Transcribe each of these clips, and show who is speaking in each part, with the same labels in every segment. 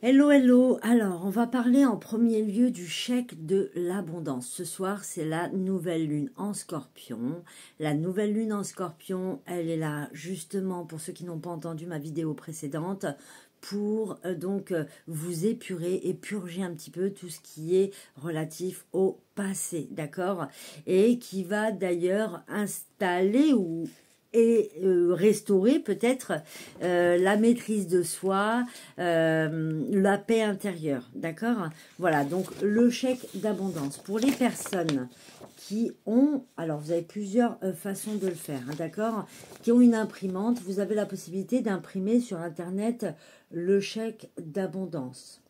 Speaker 1: Hello, hello. Alors, on va parler en premier lieu du chèque de l'abondance. Ce soir, c'est la nouvelle lune en Scorpion. La nouvelle lune en Scorpion, elle est là justement, pour ceux qui n'ont pas entendu ma vidéo précédente, pour vous épurer et purger un petit peu tout ce qui est relatif au passé, d'accord? Et qui va d'ailleurs installer restaurer peut-être la maîtrise de soi, la paix intérieure, d'accord? Voilà, donc le chèque d'abondance. Pour les personnes qui ont, alors vous avez plusieurs façons de le faire, hein, d'accord? Qui ont une imprimante, vous avez la possibilité d'imprimer sur Internet le chèque d'abondance.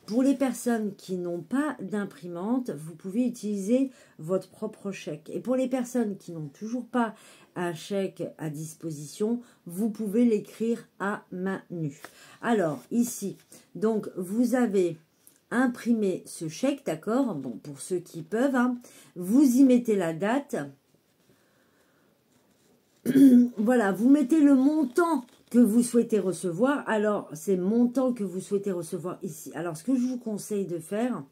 Speaker 1: Pour les personnes qui n'ont pas d'imprimante, vous pouvez utiliser votre propre chèque. Et pour les personnes qui n'ont toujours pas un chèque à disposition, vous pouvez l'écrire à main nue. Alors, ici, donc, vous avez imprimé ce chèque, d'accord? Bon, pour ceux qui peuvent, hein, vous y mettez la date. Voilà, vous mettez le montant que vous souhaitez recevoir. Alors, c'est le montant que vous souhaitez recevoir ici. Alors, ce que je vous conseille de faire,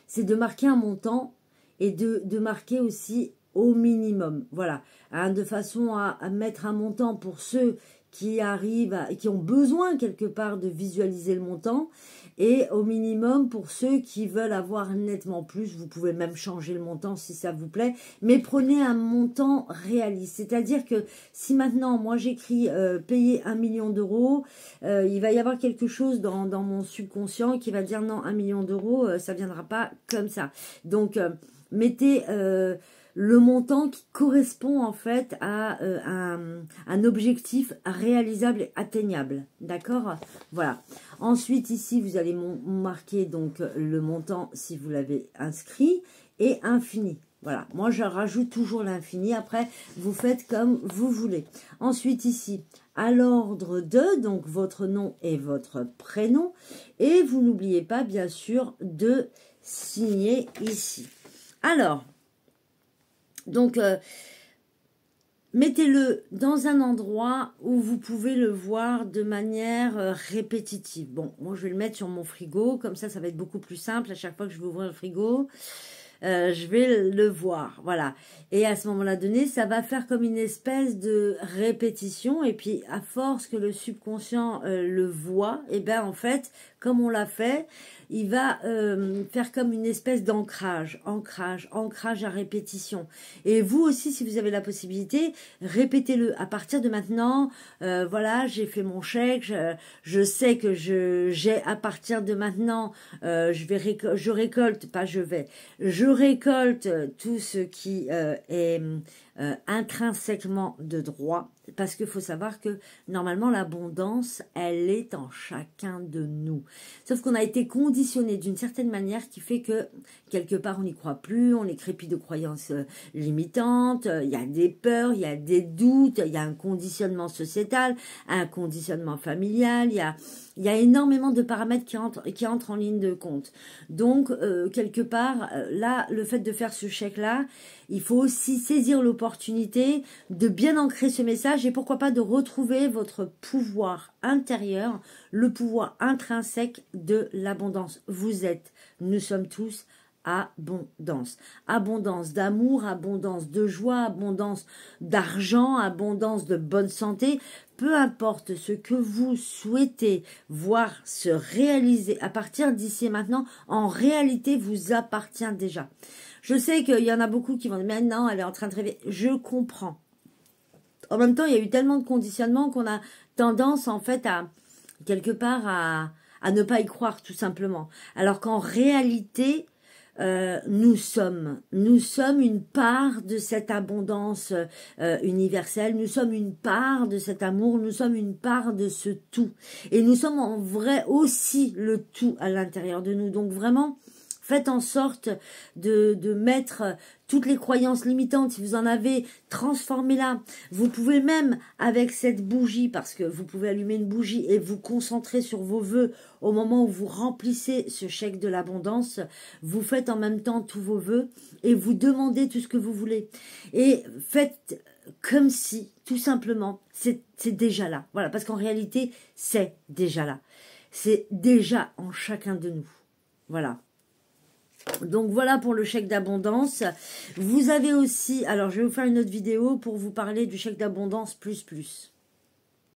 Speaker 1: c'est de marquer un montant et de marquer aussi au minimum. Voilà, hein, de façon à mettre un montant pour ceux qui arrivent, qui ont besoin quelque part de visualiser le montant, et au minimum pour ceux qui veulent avoir nettement plus. Vous pouvez même changer le montant si ça vous plaît, mais prenez un montant réaliste. C'est-à-dire que si maintenant moi j'écris payer 1 million d'euros, il va y avoir quelque chose dans mon subconscient qui va dire non, 1 million d'euros, ça viendra pas comme ça. Donc mettez le montant qui correspond en fait à un objectif réalisable et atteignable. D'accord? Voilà. Ensuite, ici, vous allez marquer donc le montant si vous l'avez inscrit et infini. Voilà. Moi, je rajoute toujours l'infini. Après, vous faites comme vous voulez. Ensuite, ici, à l'ordre de, donc votre nom et votre prénom. Et vous n'oubliez pas, bien sûr, de signer ici. Alors, donc, mettez-le dans un endroit où vous pouvez le voir de manière répétitive. Bon, moi, je vais le mettre sur mon frigo. Comme ça va être beaucoup plus simple. À chaque fois que je vais ouvrir le frigo, je vais le voir. Voilà. Et à ce moment-là donné, ça va faire comme une espèce de répétition. Et puis, à force que le subconscient le voit, et bien, en fait, comme on l'a fait, il va faire comme une espèce d'ancrage, ancrage à répétition. Et vous aussi, si vous avez la possibilité, répétez-le. À partir de maintenant, voilà, j'ai fait mon chèque, je sais que j'ai à partir de maintenant, je récolte tout ce qui est intrinsèquement de droit, parce qu'il faut savoir que normalement l'abondance, elle est en chacun de nous. Sauf qu'on a été conditionné d'une certaine manière qui fait que quelque part on n'y croit plus, on est crépi de croyances limitantes, il y a des peurs, il y a des doutes, il y a un conditionnement sociétal, un conditionnement familial, il y a énormément de paramètres qui entrent en ligne de compte. Donc, quelque part, là, le fait de faire ce chèque-là, il faut aussi saisir l'opportunité de bien ancrer ce message et pourquoi pas de retrouver votre pouvoir intérieur, le pouvoir intrinsèque de l'abondance. Nous sommes tous abondance. Abondance d'amour, abondance de joie, abondance d'argent, abondance de bonne santé. Peu importe ce que vous souhaitez voir se réaliser à partir d'ici et maintenant, en réalité, vous appartient déjà. Je sais qu'il y en a beaucoup qui vont dire, mais non, elle est en train de rêver. Je comprends. En même temps, il y a eu tellement de conditionnements qu'on a tendance, en fait, à, quelque part, à ne pas y croire, tout simplement. Alors qu'en réalité, nous sommes une part de cette abondance universelle, nous sommes une part de cet amour, nous sommes une part de ce tout. Et nous sommes en vrai aussi le tout à l'intérieur de nous. Donc vraiment, faites en sorte de mettre toutes les croyances limitantes, si vous en avez, transformez-la. Vous pouvez même, avec cette bougie, parce que vous pouvez allumer une bougie et vous concentrer sur vos vœux au moment où vous remplissez ce chèque de l'abondance, vous faites en même temps tous vos vœux et vous demandez tout ce que vous voulez. Et faites comme si, tout simplement, c'est déjà là. Voilà, parce qu'en réalité, c'est déjà là. c'est déjà en chacun de nous. Voilà. Donc voilà pour le chèque d'abondance. Vous avez aussi, alors je vais vous faire une autre vidéo pour vous parler du chèque d'abondance plus plus.